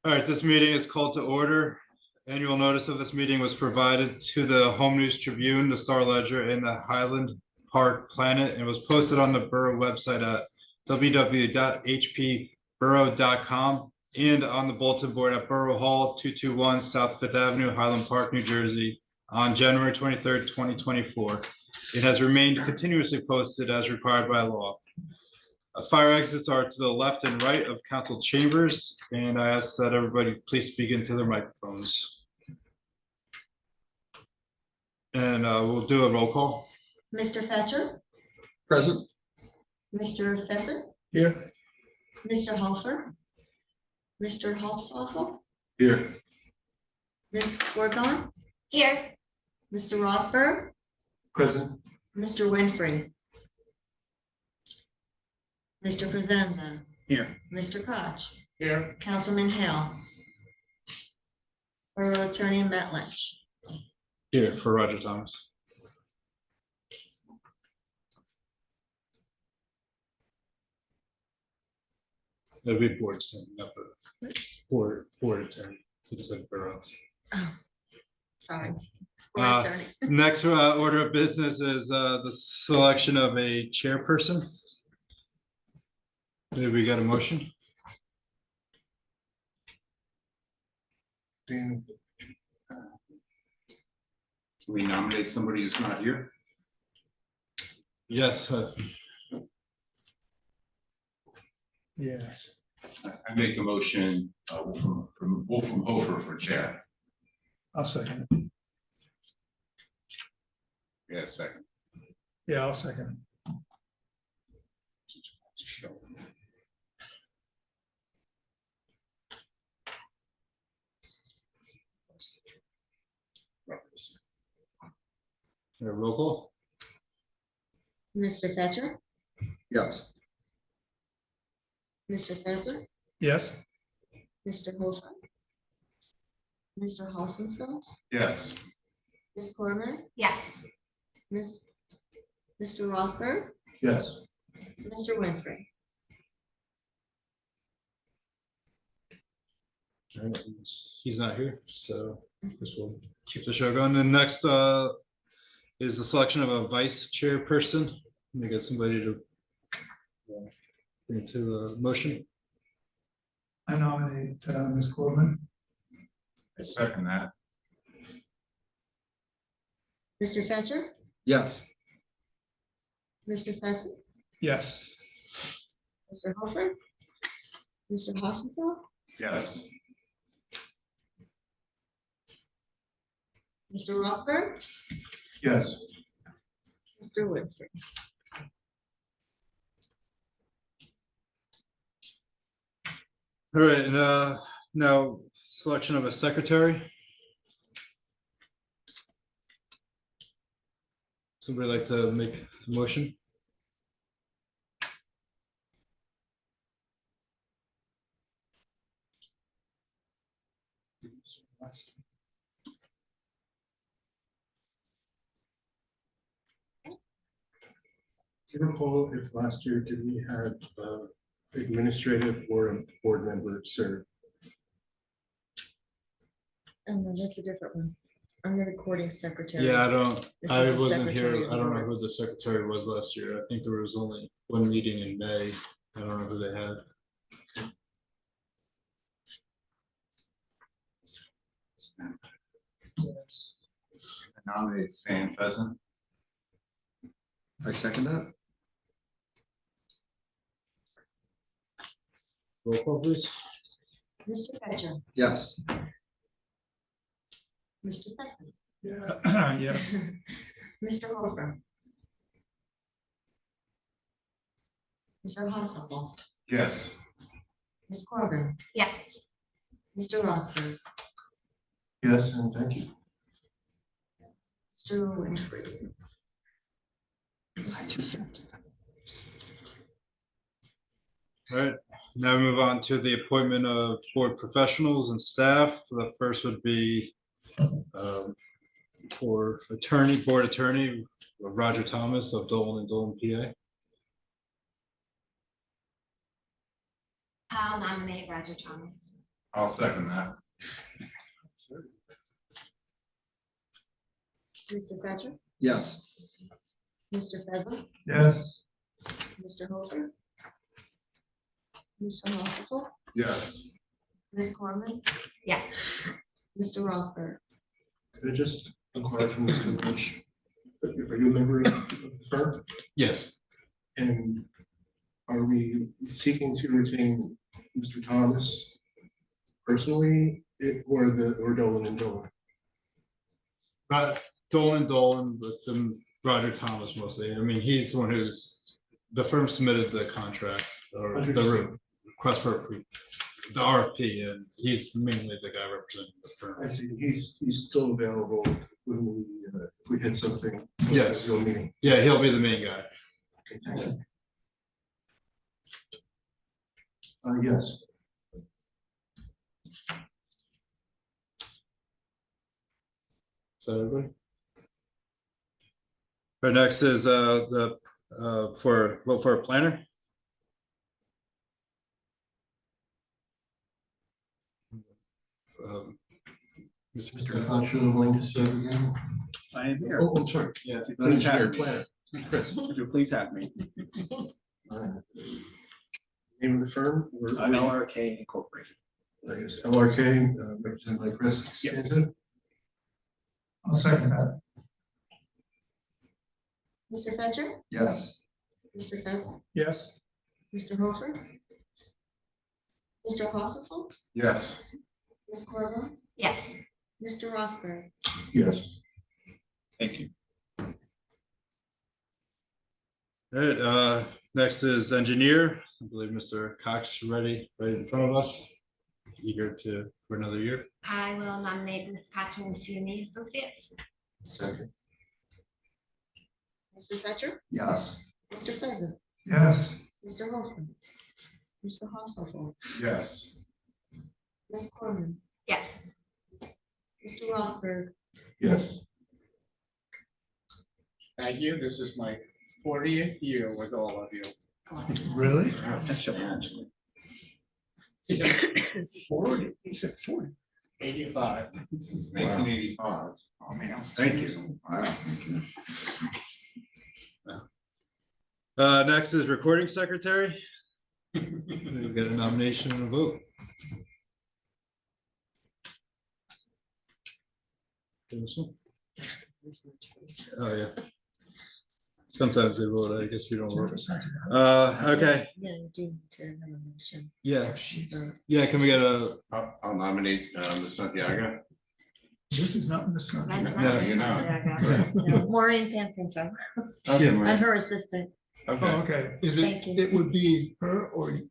All right, this meeting is called to order. Annual notice of this meeting was provided to the Home News Tribune, the Star Ledger, and the Highland Park Planet, and was posted on the borough website at www.hpborough.com and on the bulletin board at Borough Hall, 221 South Fifth Avenue, Highland Park, New Jersey, on January 23rd, 2024. It has remained continuously posted as required by law. Fire exits are to the left and right of council chambers, and I ask that everybody please speak into their microphones. And we'll do a roll call. Mr. Fetcher, Present. Mr. Fessett, Here. Mr. Hofer, Mr. Holzapfel, Here. Ms. Gorgon, here, Mr. Rothberg, Present. Mr. Winfrey, Mr. Cosenza, Here. Mr. Koch, Here. Councilman Hale, Borough Attorney Matt Lynch. Here for Roger Thomas. That'd be board attorney, not the board attorney. You just said borough. Oh, sorry. Borough Attorney. Next order of business is the selection of a chairperson. Maybe we got a motion. Dan, can we nominate somebody who's not here? Yes. Yes. I make a motion, Wolfram Hofer for chair. I'll second. Yeah, second. Yeah, I'll second. Roll call. Mr. Fetcher, Yes. Mr. Fessett, Yes. Mr. Hofer, Mr. Holzapfel, Yes. Ms. Corman. Yes. Mr. Rothberg, Yes. Mr. Winfrey. He's not here, so I guess we'll keep the show going. And next is the selection of a vice chairperson. Let me get somebody to bring it to the motion. I nominate Ms. Corbin. I second that. Mr. Fetcher, Yes. Mr. Fessett, Yes. Mr. Hofer, Mr. Holzapfel, Yes. Mr. Rothberg, Yes. Mr. Winfrey. All right, and now selection of a secretary. Somebody like to make a motion? Can you recall if last year did we have administrative or a board member serve? Oh, no, that's a different one. I'm the recording secretary. Yeah, This I is the wasn't here. secretary of I the don't know board. who the secretary was last year. I think there was only one meeting in May. I don't know who they had. I nominate Sam Pheasant. I second that. Roll call, please. Mr. Fetcher, Yes. Mr. Fessett, Yeah. Yes. Mr. Hofer, Mr. Holzapfel, Yes. Ms. Corbin. Yes. Mr. Rothberg, Yes, and thank you. Mr. Winfrey. All right, now we move on to the appointment of board professionals and staff. The first would be for board attorney, Roger Thomas of Dolan and Dolan, PA. I'll nominate Roger Thomas. I'll second that. Mr. Fetcher, Yes. Mr. Pheasant, Yes. Mr. Hofer, Mr. Hospital, Yes. Ms. Corman. Yes. Mr. Rothberg. Could I just inquire from Mr. Lynch? Are you a member of the firm? Yes, And are we seeking to retain Mr. Thomas personally, or Dolan and Dolan? but Dolan, but then Roger Thomas mostly. I mean, he's the one who's, the firm submitted the contract or the request for the RFP, and he's mainly the guy representing the firm. I see, he's still available when we, if we hit something. Yes. Real meeting. Yeah, he'll be the main guy. Okay, thank you. Yes. So everybody. Our next is for a planner. Mr. Concho willing to serve again? I am here. Oh, I'm sorry. Yeah. Please have Engineer me. planner. Chris. Would you please have me? Name of the firm? Or- I'm LRK Incorporated. I guess LRK, represented by Chris. Yes. Stanton. I'll second that. Mr. Fetcher, Yes. Mr. Pheasant, Yes. Mr. Hofer, Mr. Hospital, Yes. Ms. Corman. Yes. Mr. Rothberg. Yes. Thank you. All right, next is engineer. I believe Mr. Cox ready right in front of us. Eager for another year. I will nominate Ms. Cotchin, CME Associates. Second. Mr. Fetcher, Yes. Mr. Pheasant, Yes. Mr. Hofer, Mr. Hospital, Yes. Ms. Corman, Yes. Mr. Rothberg. Yes. Thank you. This is my 40th year with all of you. Really? Yes. 40, he said 40. 85. Since 1985. Oh, man. Thank you. Wow. Next is recording secretary. We've got a nomination and a vote. Oh, yeah. Sometimes they vote, I guess we don't vote. Okay, Yeah, you do need to nomination. yeah, yeah, can we get a, I'll nominate Ms. Santiago. This is not in the sun. That's No, not- you're not. No, Maureen Panfinto. Okay, I'm Mike. her assistant. Oh, Okay. okay. Is Thank it, you. it would be her or,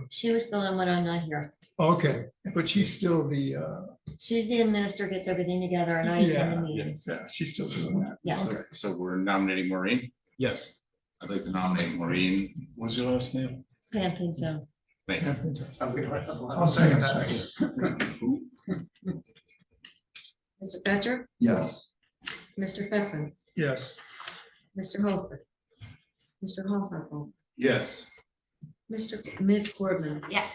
She would fill in when I'm not here. okay, but she's still the, She's the administrator, gets everything together and I attend the yeah, meetings. yeah, she's still doing that. Yes. Okay. So we're nominating Maureen. yes, I'd like to nominate Maureen. What's your last name? Panfinto. Thank you. I'll second that. Mr. Fetcher, Yes. Mr. Pheasant, Yes. Mr. Hofer, Mr. Hospital, Yes. Ms. Corman, Yes.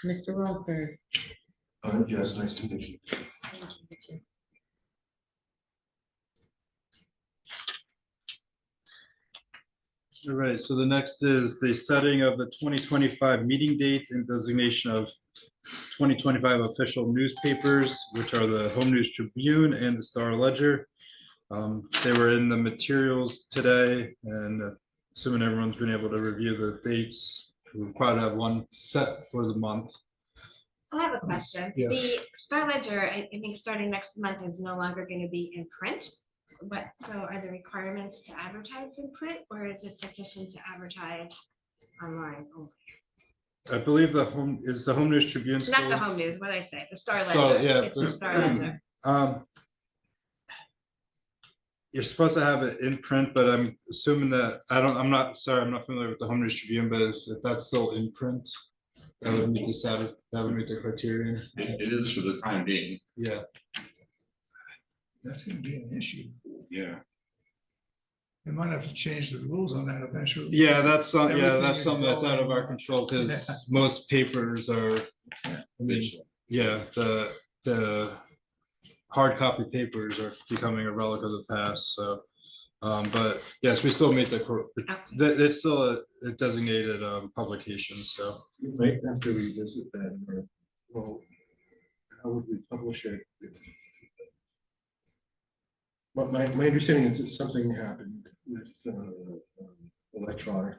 Mr. Rothberg. Yes, nice to meet you. all right, so the next is the setting of the 2025 meeting dates and designation of 2025 official newspapers, which are the Home News Tribune and the Star Ledger. They were in the materials today, and assuming everyone's been able to review the dates, we'll probably have one set for the month. So I have a question. Yeah. The Star Ledger, I think starting next month is no longer going to be in print. So are there requirements to advertise in print, or is it sufficient to advertise online only? I believe the Home News Tribune. Not still- the Home News, what did I say? The Star Star- Ledger. yeah, It's the but- Star Ledger. You're supposed to have it in print, but I'm assuming that, I'm not familiar with the Home News Tribune, but if that's still in print, that would meet the criterion. It is for the time being. Yeah, That's gonna be an issue. Yeah. They might have to change the rules on that eventually. yeah, that's Everything something is that's out of our going- control, Yeah. because most papers are, I mean, Digital. yeah, the hard copy papers are becoming a relic of the past, so. But yes, we still meet it's still a designated publication, so. We might have to revisit that, or, well, how would we publish it? But my understanding is that something happened with electronic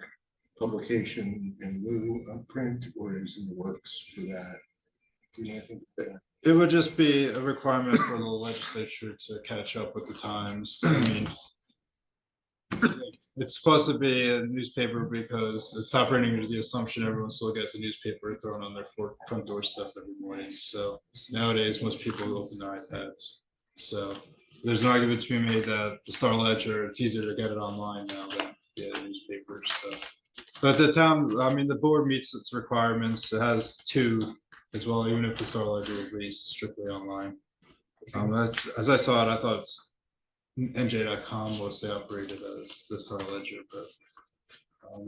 publication in lieu of print, or is in the works for that. You know, I think that It would just be a requirement for the legislature to catch up with the times. I mean, it's supposed to be a newspaper because it's operating under the assumption everyone still gets a newspaper thrown on their front door stuff every morning. So nowadays, most people open their iPads. So there's an argument to be made that the Star Ledger, it's easier to get it online now than get a newspaper. So, but the town, I mean, the board meets its requirements. It has two as well, even if the Star Ledger would be strictly online. That's, as I saw it, I thought NJ.com mostly operated as the Star Ledger, but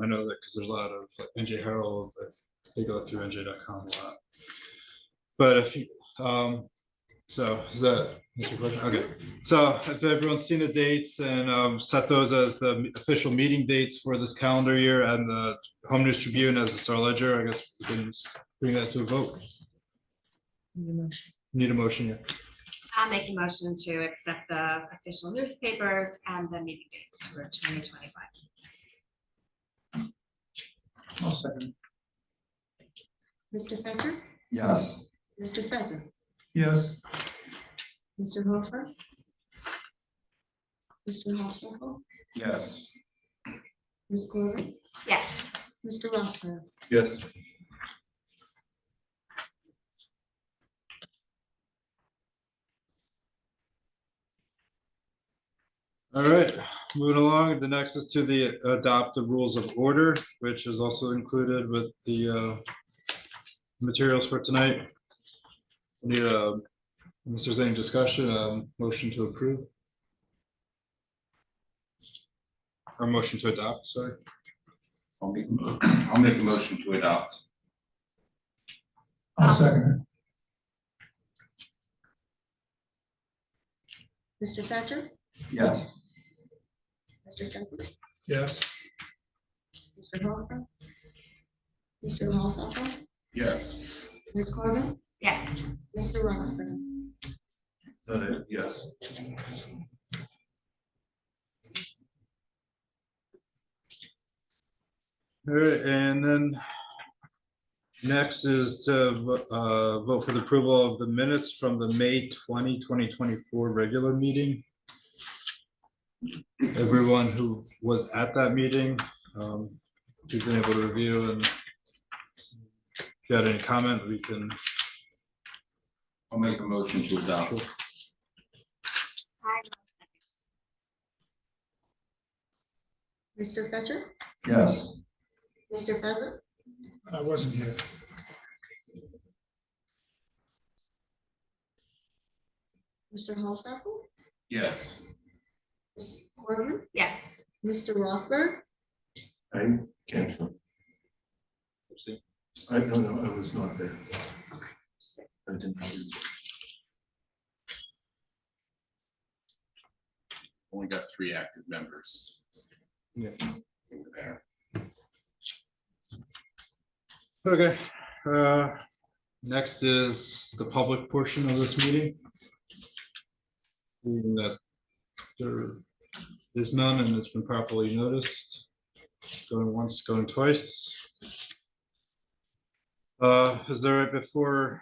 I know that because there's a lot of like, NJ Herald, they go through NJ.com a lot. But if you, so is that your question? Okay, so if everyone's seen the dates and set those as the official meeting dates for this calendar year and the Home News Tribune as the Star Ledger, I guess we can bring that to a vote. Need a motion, yeah. I'll make a motion to accept the official newspapers and the meeting dates for 2025. I'll second. Mr. Fetcher, Yes. Mr. Pheasant, Yes, Mr. Hofer, Mr. Halsall, Yes. Ms. Corbin, Yes, Mr. Rothberg. yes, All right, moving along, the next is to the adopt the rules of order, which is also included with the materials for tonight. We need a, unless there's any discussion, motion to approve. Or motion to adopt, sorry. I'll make a motion to adopt. I'll second Mr. Fetcher, Yes. Mr. Pheasant, it. Yes, Mr. Hofer, Mr. Halsall, Yes. Ms. Corbin, yes, Mr. Rothberg. yes. All right, and then next is to vote for the approval of the minutes from the May 2024 regular meeting. Everyone who was at that meeting, who's been able to review, and if you had any comment, we can. I'll make a motion to adopt. Mr. Fetcher, Yes. Mr. Pheasant, I wasn't here. Mr. Halsall, Yes. Ms. Corbin, yes, Mr. Rothberg, I can't. No, I was not there. I didn't. Only got 3 active members. Yeah. There. Okay, next is the public portion of this meeting. Seeing that there is none and it's been properly noticed. Going once, going twice. Is there before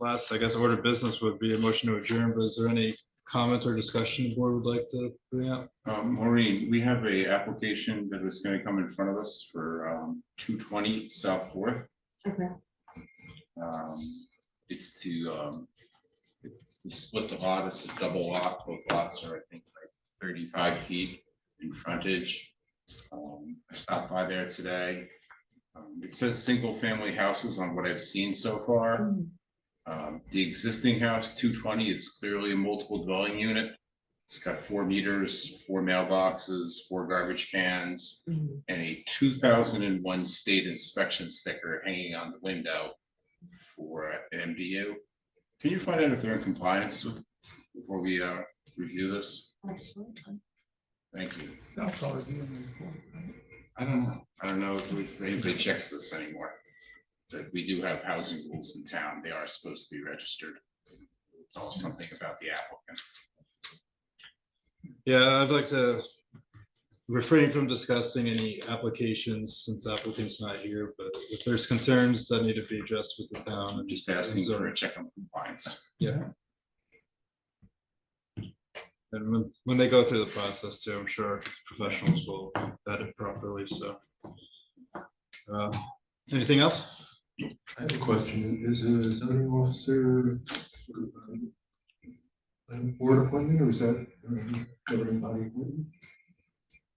last, I guess, order of business would be a motion to adjourn, but is there any comment or discussion the board would like to bring up? Maureen, we have a application that is going to come in front of us for 220 South 4th. okay, It's to split the lot. It's a double lot. Both lots are, I think, like 35 feet in frontage. I stopped by there today. It says single family houses on what I've seen so far. The existing house, 220, is clearly a multiple dwelling unit. It's got 4 meters, 4 mailboxes, 4 garbage cans, and a 2001 state inspection sticker hanging on the window. for MDU. Can you find out if they're in compliance before we review this? Thank you. That'll probably be in the report, right? I don't know if anybody checks this anymore. But we do have housing rules in town. They are supposed to be registered. It's all something about the applicant. Yeah, I'd like to refrain from discussing any applications since the applicant's not here, but if there's concerns that need to be addressed with the town. I'm just asking for a check on compliance. Yeah. And when they go through the process too, I'm sure professionals will vet it properly, so. Anything else? I have a question. Is a zoning officer a board appointment or is that governing body appointment?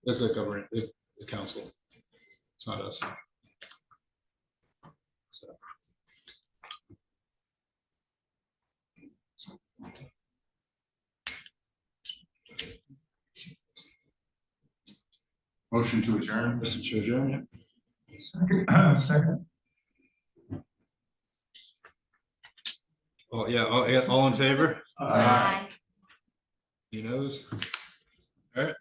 That's a government, the council. It's not us. So, Motion to adjourn. Mr. Chair, Second. oh, yeah, all in favor? Bye. He knows. All right,